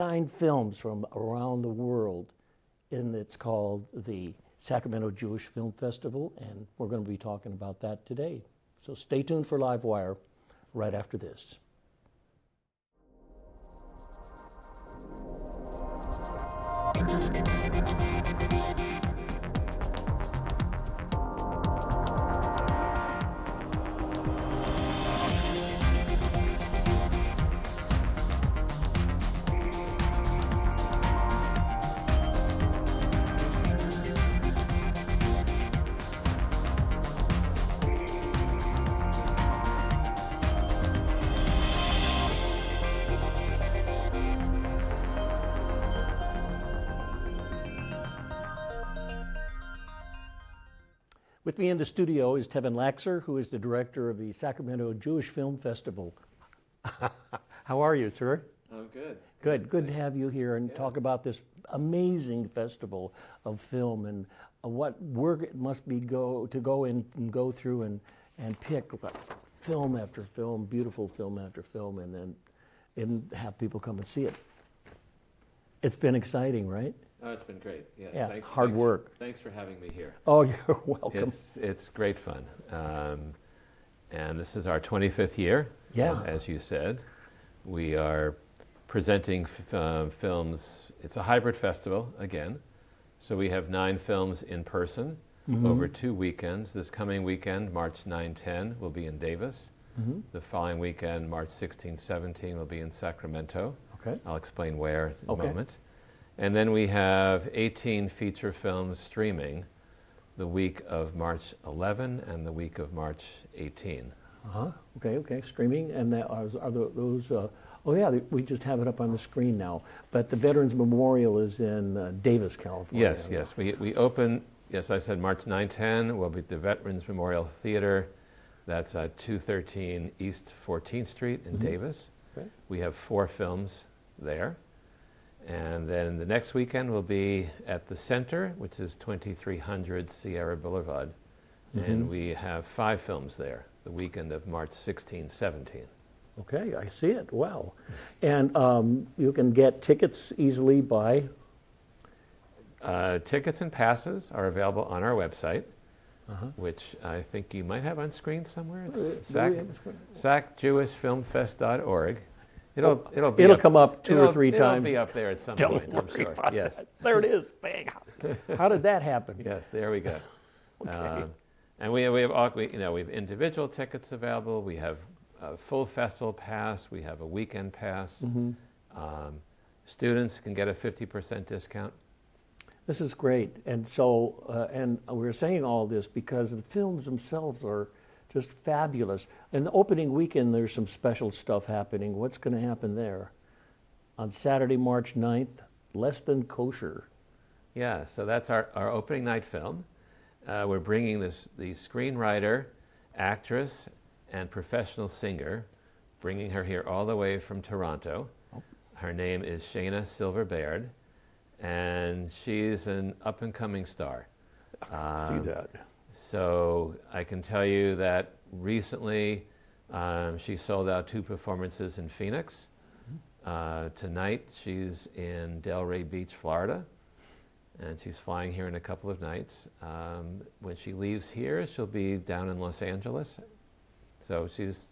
9 films from around the world, and it's called the Sacramento Jewish Film Festival, and we're going to be talking about that today. So stay tuned for LiveWire right after this. With me in the studio is Tevin Laxer, who is the director of the Sacramento Jewish Film Festival. How are you, sir? I'm good. Good to have you here and talk about this amazing festival of film and what work it must be to go through and pick film after film, beautiful film after film, and have people come and see it. It's been exciting, right? Oh, it's been great. Yes. Yeah, hard work. Thanks for having me here. Oh, you're welcome. It's great fun. And this is our 25th year, as you said. We are presenting films. It's a hybrid festival, again. So we have 9 films in person over 2 weekends. This coming weekend, March 9-10, will be in Davis. The following weekend, March 16-17, will be in Sacramento. Okay. I'll explain where in a moment. And then we have 18 feature films streaming the week of March 11 and the week of March 18. Okay. Streaming, and those. We just have it up on the screen now. But the Veterans Memorial is in Davis, California. Yes. We open. Yes, I said March 9-10 will be at the Veterans Memorial Theater. That's at 213 East 14th Street in Davis. Okay. We have 4 films there. And then the next weekend will be at the Center, which is 2300 Sierra Boulevard. And we have 5 films there, the weekend of March 16-17. Okay, I see it. Wow. And you can get tickets easily by? Tickets and passes are available on our website, which I think you might have on screen somewhere. It's sacjewishfilmfest.org. It'll come up 2 or 3 times. It'll be up there at some point, I'm sure. Yes. That. There it is. Bang. How did that happen? Yes, there we go. Okay. And we have individual tickets available. We have a full festival pass. We have a weekend pass. Students can get a 50% discount. This is great. And so, and we're saying all this because the films themselves are just fabulous. And the opening weekend, there's some special stuff happening. What's going to happen there? On Saturday, March 9th, Less Than Kosher. Yeah, so that's our opening night film. We're bringing the screenwriter, actress, and professional singer, bringing her here all the way from Toronto. Her name is Shayna Silver-Baird, and she's an up-and-coming star. I can see that. So I can tell you that recently she sold out 2 performances in Phoenix. Tonight she's in Delray Beach, Florida, and she's flying here in a couple of nights. When she leaves here, she'll be down in Los Angeles. So she's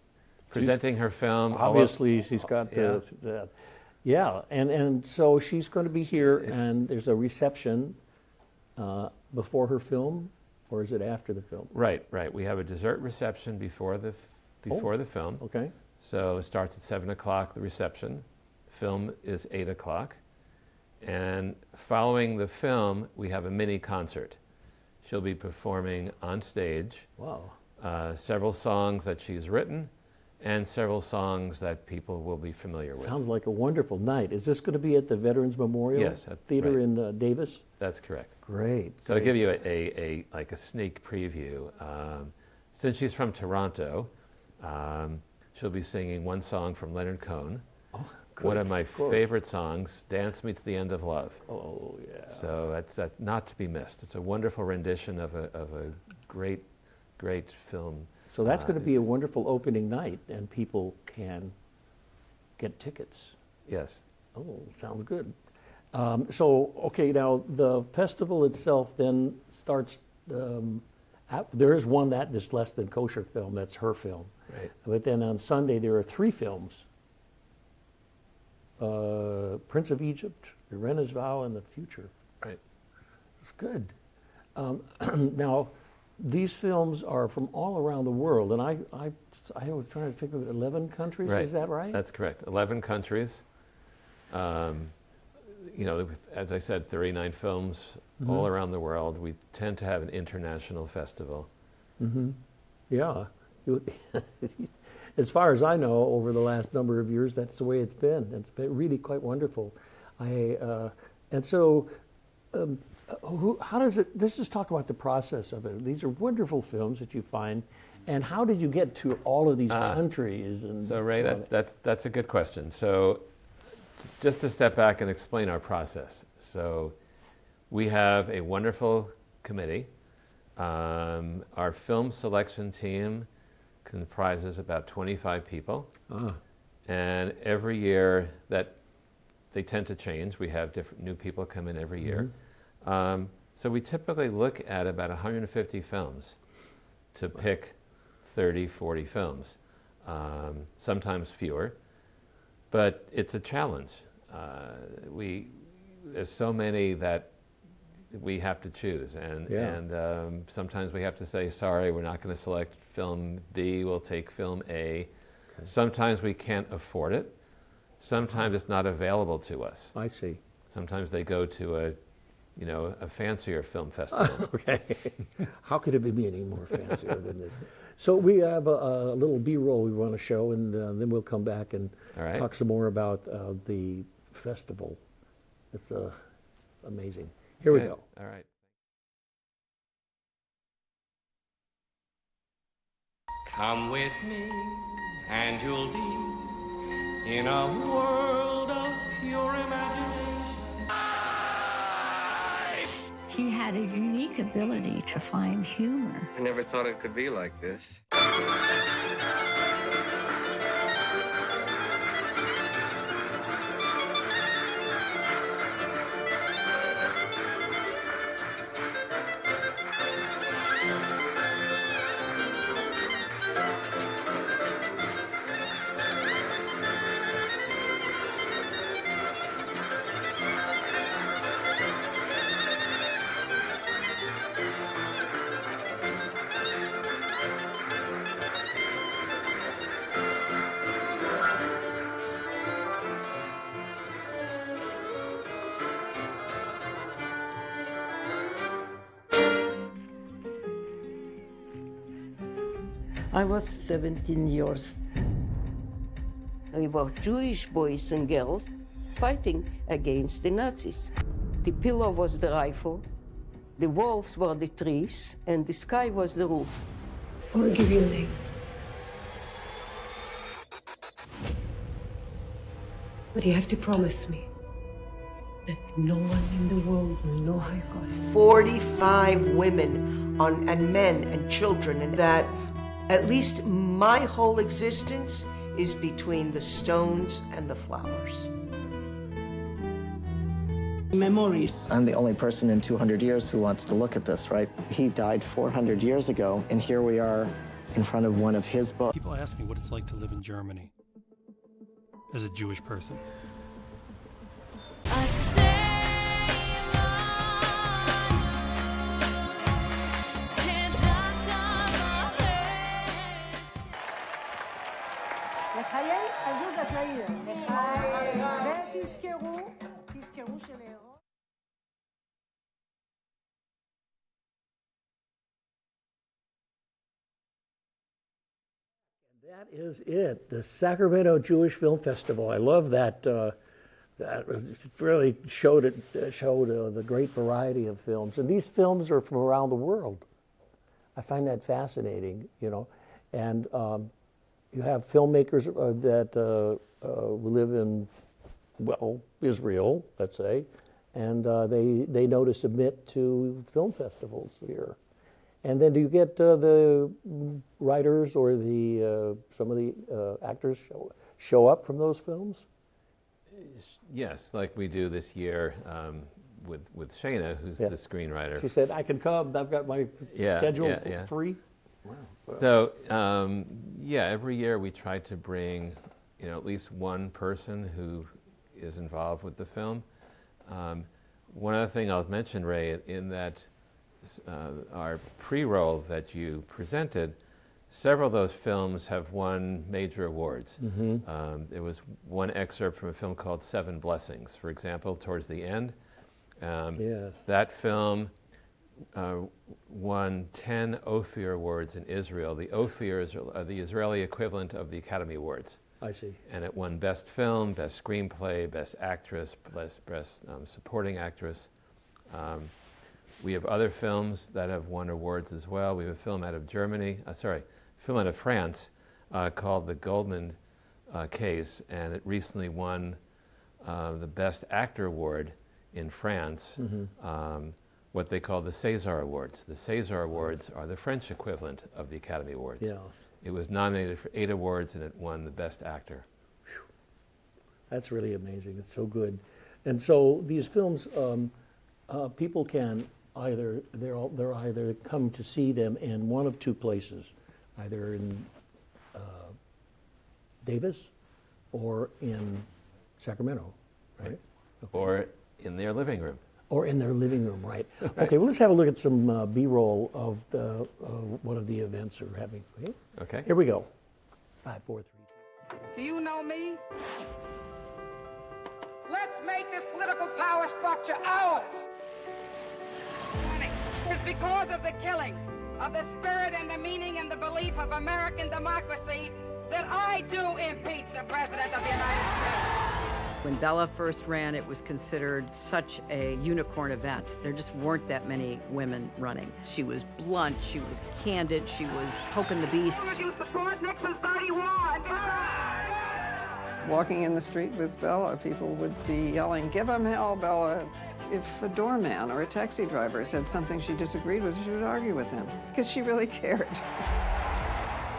presenting her film. Obviously, she's got that. Yeah, and so she's going to be here, and there's a reception before her film. Or is it after the film? Right. We have a dessert reception before the film. Okay. So it starts at 7 o'clock, the reception. Film is 8 o'clock. And following the film, we have a mini concert. She'll be performing on stage. Wow. Several songs that she's written and several songs that people will be familiar with. Sounds like a wonderful night. Is this going to be at the Veterans Memorial Theater in Davis? That's correct. Great. So to give you a sneak preview, since she's from Toronto, she'll be singing one song from Leonard Cohen. Oh, good. One of my favorite songs, "Dance Me to the End of Love." Oh yeah. So that's not to be missed. It's a wonderful rendition of a great film. So that's going to be a wonderful opening night, and people can get tickets. Yes. Oh, sounds good. So, okay, now the festival itself then starts, there is one that is less than kosher film, that's her film. Right. But then on Sunday there are 3 films. Prince of Egypt, The Renner's Vow, and The Future. Right. It's good. Now, these films are from all around the world, and I was trying to figure out 11 countries, Right. Is that right? That's correct. 11 countries. You know, as I said, 39 films all around the world. We tend to have an international festival. Yeah. As far as I know, over the last number of years, that's the way it's been. It's been really quite wonderful. And so, how does it, let's just talk about the process of it. These are wonderful films that you find, and how did you get to all of these countries? And so Ray, that's a good question. So just to step back and explain our process. So we have a wonderful committee. Our film selection team comprises about 25 people. And every year that they tend to change. We have different new people come in every year. So we typically look at about 150 films to pick 30, 40 films, sometimes fewer, but it's a challenge. There's so many that we have to choose, and sometimes we have to say, sorry, we're not going to select film B, we'll take film A. Okay. Sometimes we can't afford it. Sometimes it's not available to us. I see. Sometimes they go to a fancier film festival. Okay. How could it be any more fancier than this? So we have a little B-roll we want to show, and then we'll come back and talk some more about the festival. It's amazing. Here we go. All right. Come with me, and you'll be in a world of pure imagination. He had a unique ability to find humor. I never thought it could be like this. I was 17 years. We were Jewish boys and girls fighting against the Nazis. The pillow was the rifle, the walls were the trees, and the sky was the roof. I will give you a name. But you have to promise me that no one in the world will know how you got it. 45 women and men and children, and that at least my whole existence is between the stones and the flowers. Memories. I'm the only person in 200 years who wants to look at this, right? He died 400 years ago, and here we are in front of one of his books. People ask me what it's like to live in Germany as a Jewish person. That is it, the Sacramento Jewish Film Festival. I love that. That really showed the great variety of films, and these films are from around the world. I find that fascinating, and you have filmmakers that live in, Israel, let's say, and they know to submit to film festivals here. And then do you get the writers or some of the actors show up from those films? Yes, like we do this year with Shayna, who's the screenwriter. She said, I can come, I've got my schedule free. Wow. So, every year we try to bring, at least one person who is involved with the film. One other thing I'll mention, Ray, in that our pre-roll that you presented, several of those films have won major awards. There was one excerpt from a film called Seven Blessings, for example, towards the end. That film won 10 Ophir Awards in Israel. The Ophirs are the Israeli equivalent of the Academy Awards. I see. And it won Best Film, Best Screenplay, Best Actress, Best Supporting Actress. We have other films that have won awards as well. We have a film out of film out of France called The Goldman Case, and it recently won the Best Actor Award in France, what they call the César Awards. The César Awards are the French equivalent of the Academy Awards. Yeah. It was nominated for 8 awards, and it won the Best Actor. Whew. That's really amazing. It's so good. And so these films, people can they're either come to see them in one of two places, either in Davis or in Sacramento, right? Okay. Or in their living room. Or in their living room, right? Okay, well, let's have a look at some B-roll of one of the events we're having. Okay. Here we go. 5, 4, 3, 2. Do you know me? Let's make this political power structure ours. It's because of the killing of the spirit and the meaning and the belief of American democracy that I do impeach the President of the United States. When Bella first ran, it was considered such a unicorn event. There just weren't that many women running. She was blunt, she was candid, she was poking the beast. You support Nixon's 31. Walking in the street with Bella, people would be yelling, "Give him hell, Bella." If a doorman or a taxi driver said something she disagreed with, she would argue with him because she really cared.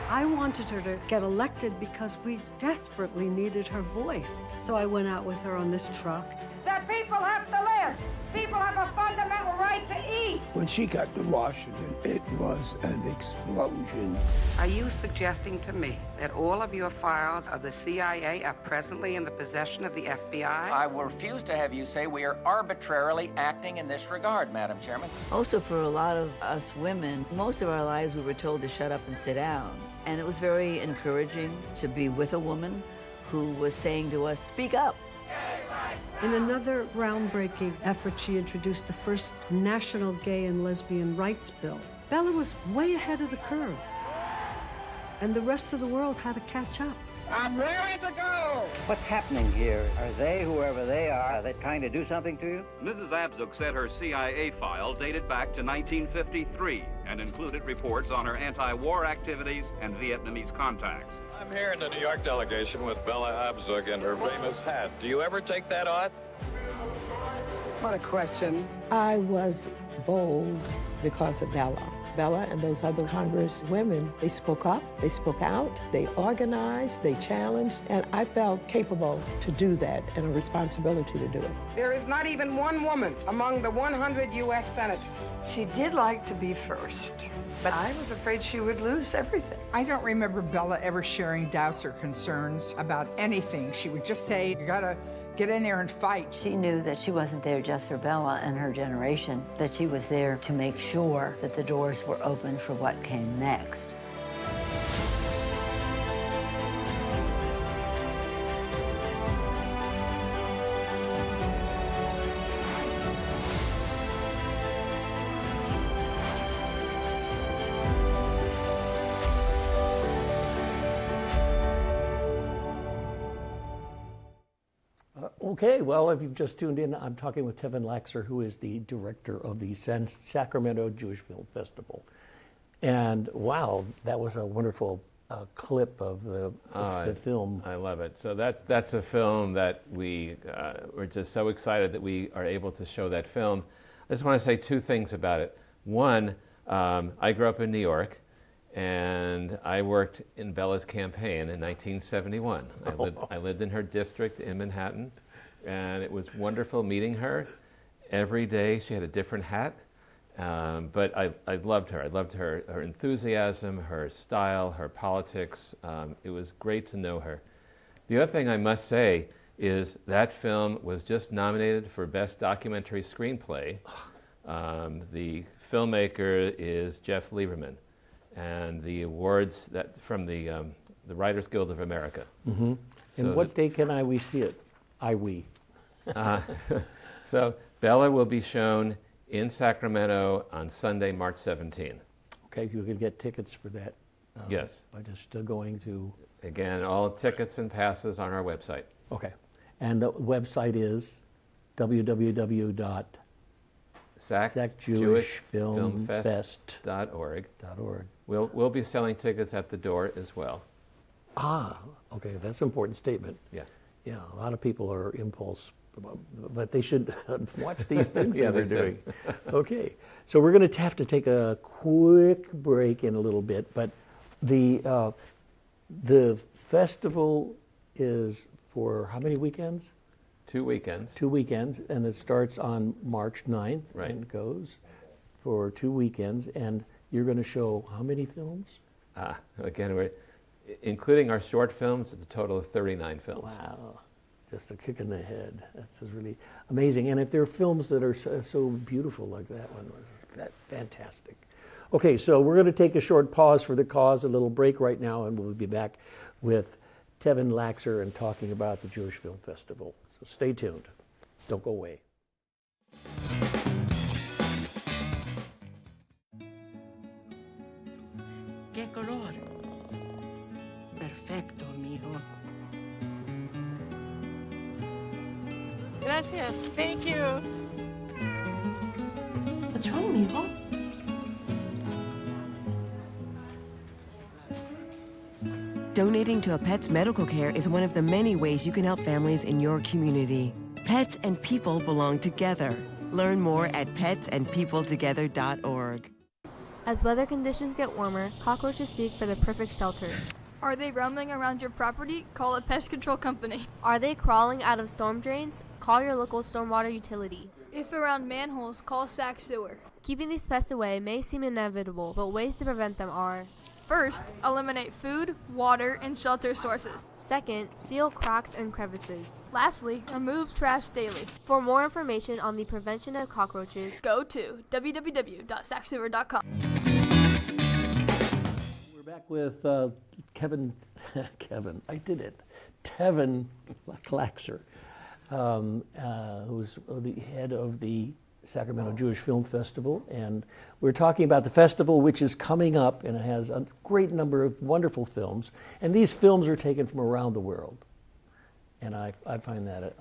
I wanted her to get elected because we desperately needed her voice. So I went out with her on this truck. That people have to live. People have a fundamental right to eat. When she got to Washington, it was an explosion. Are you suggesting to me that all of your files of the CIA are presently in the possession of the FBI? I will refuse to have you say we are arbitrarily acting in this regard, Madam Chairman. Also, for a lot of us women, most of our lives we were told to shut up and sit down. And it was very encouraging to be with a woman who was saying to us, speak up. In another groundbreaking effort, she introduced the first national gay and lesbian rights bill. Bella was way ahead of the curve. And the rest of the world had to catch up. I'm ready to go! What's happening here? Are they, whoever they are they trying to do something to you? Mrs. Abzug said her CIA file dated back to 1953 and included reports on her anti-war activities and Vietnamese contacts. I'm here in the New York delegation with Bella Abzug and her famous hat. Do you ever take that off? What a question. I was bold because of Bella. Bella and those other Congress women, they spoke up, they spoke out, they organized, they challenged, and I felt capable to do that and a responsibility to do it. There is not even one woman among the 100 U.S. senators. She did like to be first, but I was afraid she would lose everything. I don't remember Bella ever sharing doubts or concerns about anything. She would just say, you gotta get in there and fight. She knew that she wasn't there just for Bella and her generation, that she was there to make sure that the doors were open for what came next. Okay, well, if you've just tuned in, I'm talking with Tevin Laxer, who is the director of the Sacramento Jewish Film Festival. And wow, that was a wonderful clip of the film. I love it. So that's a film that we're just so excited that we are able to show that film. I just want to say 2 things about it. One, I grew up in New York, and I worked in Bella's campaign in 1971. I lived in her district in Manhattan. and it was wonderful meeting her. Every day she had a different hat, but I loved her. I loved her enthusiasm, her style, her politics. It was great to know her. The other thing I must say is that film was just nominated for Best Documentary Screenplay. The filmmaker is Jeff Lieberman, and the awards from the Writers Guild of America. Mm-hmm. And what day can we see it? So Bella will be shown in Sacramento on Sunday, March 17. Okay, you can get tickets for that. Yes. By just going to... Again, all tickets and passes on our website. Okay. And the website is sacjewishfilmfest.org. We'll be selling tickets at the door as well. Okay, that's an important statement. Yeah. Yeah, a lot of people are impulse, but they should watch these things that we're doing. Okay, so we're going to have to take a quick break in a little bit, but the festival is for how many weekends? 2 weekends. 2 weekends, and it starts on March 9th and goes for 2 weekends, and you're going to show how many films? Again, we're including our short films, it's a total of 39 films. Wow, just a kick in the head. That's really amazing. And if there are films that are so beautiful like that one, was fantastic. Okay, so we're going to take a short pause for the cause, a little break right now, and we'll be back with Tevin Laxer and talking about the Jewish Film Festival. So stay tuned. Don't go away. ¿Qué color? Perfecto, mijo. Gracias. Thank you. What's wrong, mijo? Donating to a pet's medical care is one of the many ways you can help families in your community. Pets and people belong together. Learn more at petsandpeopletogether.org. As weather conditions get warmer, cockroaches seek for the perfect shelter. Are they roaming around your property? Call a pest control company. Are they crawling out of storm drains? Call your local stormwater utility. If around manholes, call Sac Sewer. Keeping these pests away may seem inevitable, but ways to prevent them are: first, eliminate food, water, and shelter sources. Second, seal cracks and crevices. Lastly, remove trash daily. For more information on the prevention of cockroaches, go to www.sacsewer.com. We're back with Tevin Laxer, who's the head of the Sacramento Jewish Film Festival, and we're talking about the festival, which is coming up, and it has a great number of wonderful films, and these films are taken from around the world, and I find that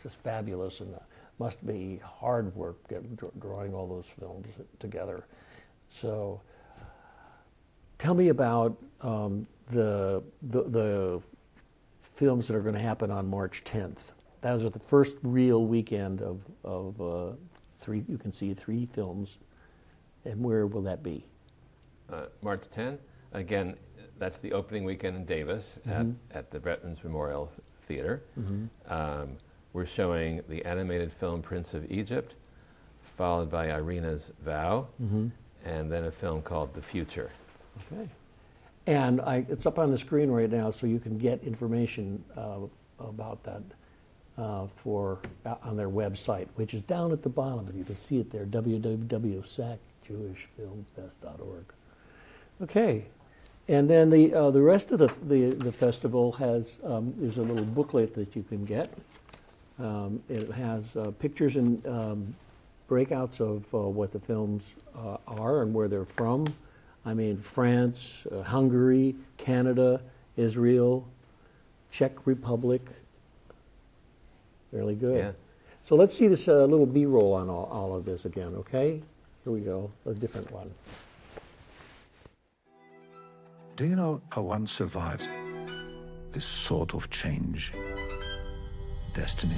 just fabulous, and must be hard work drawing all those films together. So tell me about the films that are going to happen on March 10th. Those are the first real weekend of three. You can see 3 films, and where will that be? March 10th. Again, that's the opening weekend in Davis at the Bretman's Memorial Theater. We're showing the animated film Prince of Egypt, followed by Irina's Vow, and then a film called The Future. Okay. And it's up on the screen right now, so you can get information about that on their website, which is down at the bottom. You can see it there, www.sacjewishfilmfest.org. Okay, and then the rest of the festival has there's a little booklet that you can get. It has pictures and breakouts of what the films are and where they're from. I mean, France, Hungary, Canada, Israel, Czech Republic. Really good. Yeah. So let's see this little B-roll on all of this again, okay? Here we go, a different one. Do you know how one survives this sort of change? Destiny.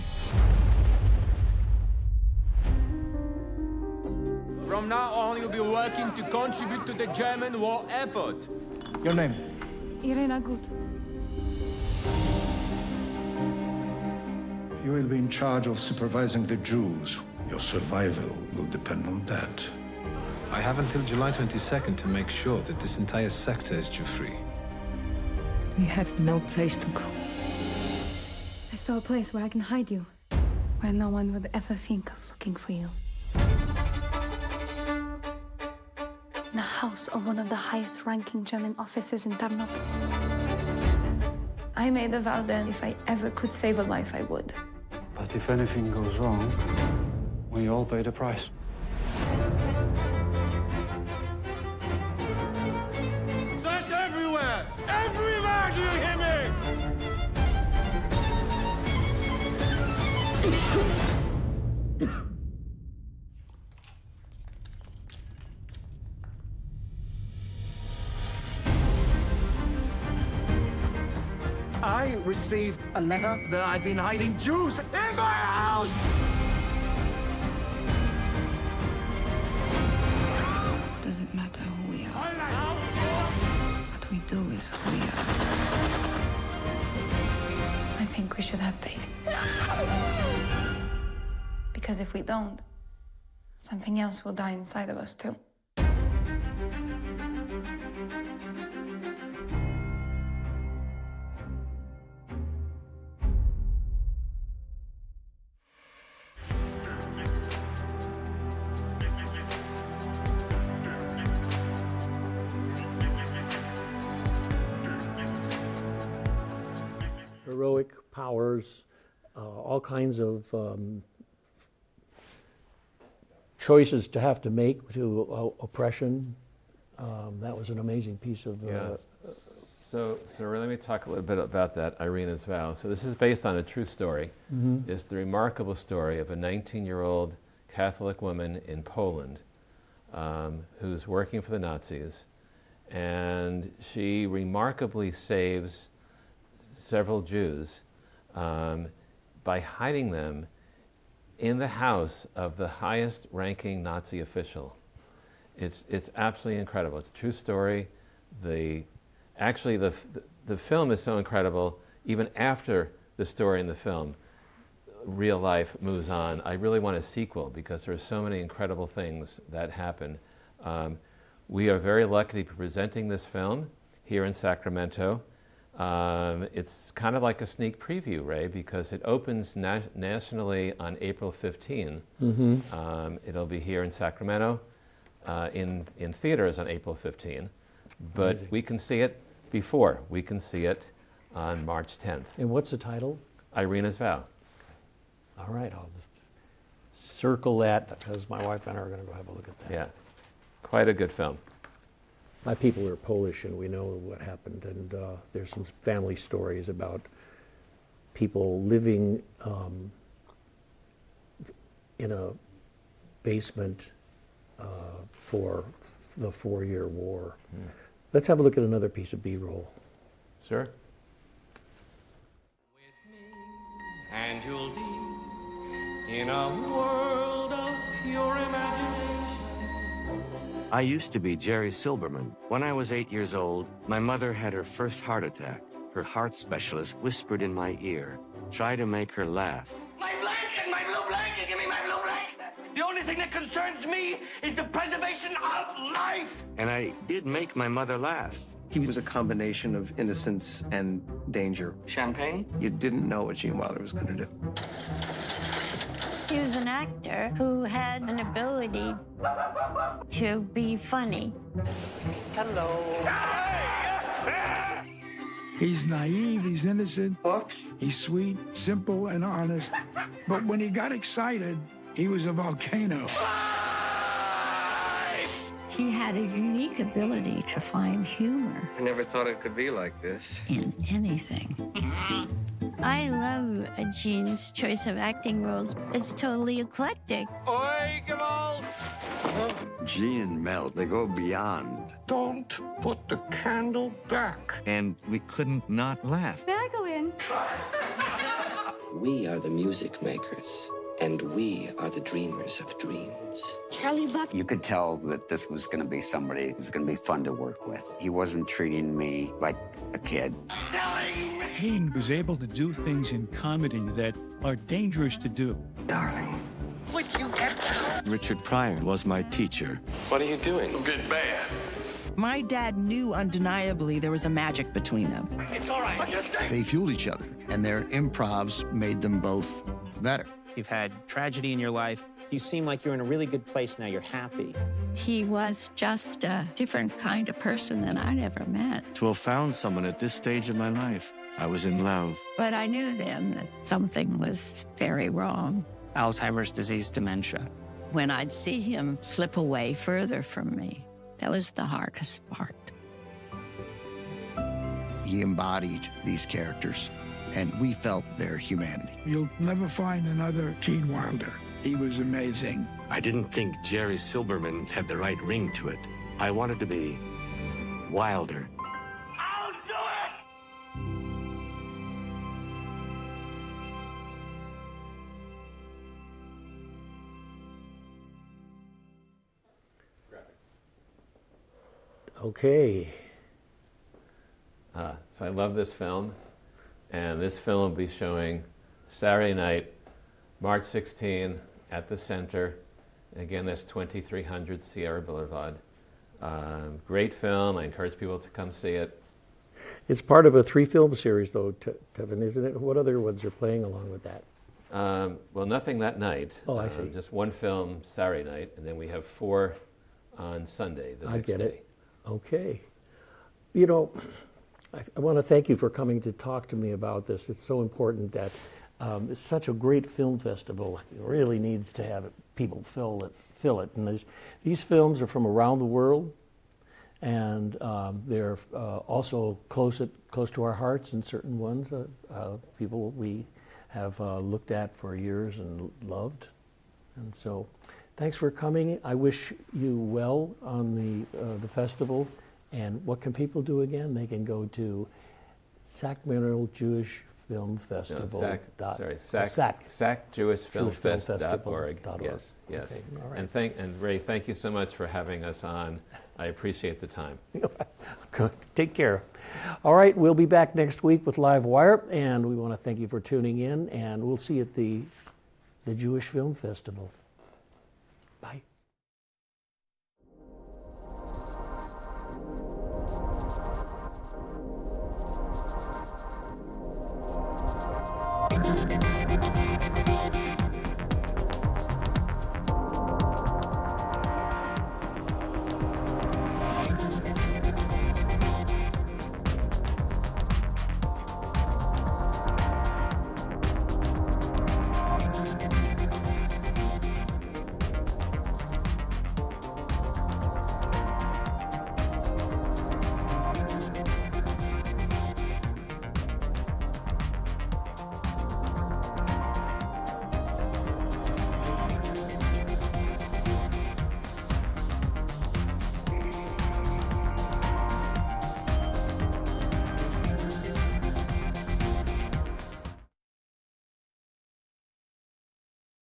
From now on, you'll be working to contribute to the German war effort. Your name? Irena Gut. You will be in charge of supervising the Jews. Your survival will depend on that. I have until July 22nd to make sure that this entire sector is Jew-free. We have no place to go. I saw a place where I can hide you, where no one would ever think of looking for you. In the house of one of the highest-ranking German officers in Tarnop. I made a vow that if I ever could save a life, I would. But if anything goes wrong, we all pay the price. Search everywhere! Everywhere, do you hear me? I received a letter that I've been hiding Jews in my house! Doesn't matter who we are. What we do is who we are. I think we should have faith. Because if we don't, something else will die inside of us too. Heroic powers, all kinds of choices to have to make to oppression. That was an amazing piece of. So let me talk a little bit about that, Irina's Vow. So this is based on a true story. Mhm. It's the remarkable story of a 19-year-old Catholic woman in Poland who's working for the Nazis, and she remarkably saves several Jews by hiding them in the house of the highest-ranking Nazi official. It's absolutely incredible. It's a true story. Actually, the film is so incredible. Even after the story in the film, real life moves on. I really want a sequel because there are so many incredible things that happen. We are very lucky to be presenting this film here in Sacramento. It's kind of like a sneak preview, Ray, because it opens nationally on April 15. Mhm. It'll be here in Sacramento, in theaters on April 15, but Amazing. we can see it before. We can see it on March 10th. And what's the title? Irina's Vow. All right, I'll circle that because my wife and I are going to go have a look at that. Yeah, quite a good film. My people are Polish, and we know what happened. And there's some family stories about people living in a basement for the 4-year war. Let's have a look at another piece of B-roll. Sure. And you'll be in a world of pure imagination. I used to be Jerry Silberman. When I was 8 years old, my mother had her first heart attack. Her heart specialist whispered in my ear, "Try to make her laugh." My blanket, my blue blanket, give me my blue blanket. The only thing that concerns me is the preservation of life. And I did make my mother laugh. He was a combination of innocence and danger. Champagne? You didn't know what Gene Wilder was going to do. He was an actor who had an ability to be funny. Hello. He's naive, he's innocent, he's sweet, simple, and honest. But when he got excited, he was a volcano. He had a unique ability to find humor I never thought it could be like this. in anything. I love Gene's choice of acting roles. It's totally eclectic. Oi, Gewalt! Gene and Mel, they go beyond. Don't put the candle back. And we couldn't not laugh. May I go in? We are the music makers, and we are the dreamers of dreams. Charlie Buck. You could tell that this was going to be somebody who was going to be fun to work with. He wasn't treating me like a kid. Gene was able to do things in comedy that are dangerous to do. Darling, would you get down? Richard Pryor was my teacher. What are you doing? Get bad. My dad knew undeniably there was a magic between them. It's all right. They fueled each other, and their improvs made them both better. You've had tragedy in your life. You seem like you're in a really good place now. You're happy. He was just a different kind of person than I'd ever met. To have found someone at this stage of my life, I was in love. But I knew then that something was very wrong. Alzheimer's disease, dementia. When I'd see him slip away further from me, that was the hardest part. He embodied these characters, and we felt their humanity. You'll never find another Gene Wilder. He was amazing. I didn't think Jerry Silberman had the right ring to it. I wanted to be Wilder. I'll do it! Okay. So I love this film, and this film will be showing Saturday night, March 16 at the Center. Again, that's 2300 Sierra Boulevard. Great film. I encourage people to come see it. It's part of a 3-film series, though, Tevin, isn't it? What other ones are playing along with that? Well, nothing that night. Oh, I see. Just one film Saturday night, and then we have 4 on Sunday, the next day. I get it. Okay. You know, I want to thank you for coming to talk to me about this. It's so important that it's such a great film festival. It really needs to have people fill it. And these films are from around the world, and they're also close to our hearts in certain ones. People we have looked at for years and loved. And so, thanks for coming. I wish you well on the festival. And what can people do again? They can go to Sacramento Jewish Film Festival. SacJewishFilmFest.org. Yes, yes. Okay, all right. And Ray, thank you so much for having us on. I appreciate the time. Good. Take care. All right, we'll be back next week with LiveWire, and we want to thank you for tuning in, and we'll see you at the Jewish Film Festival.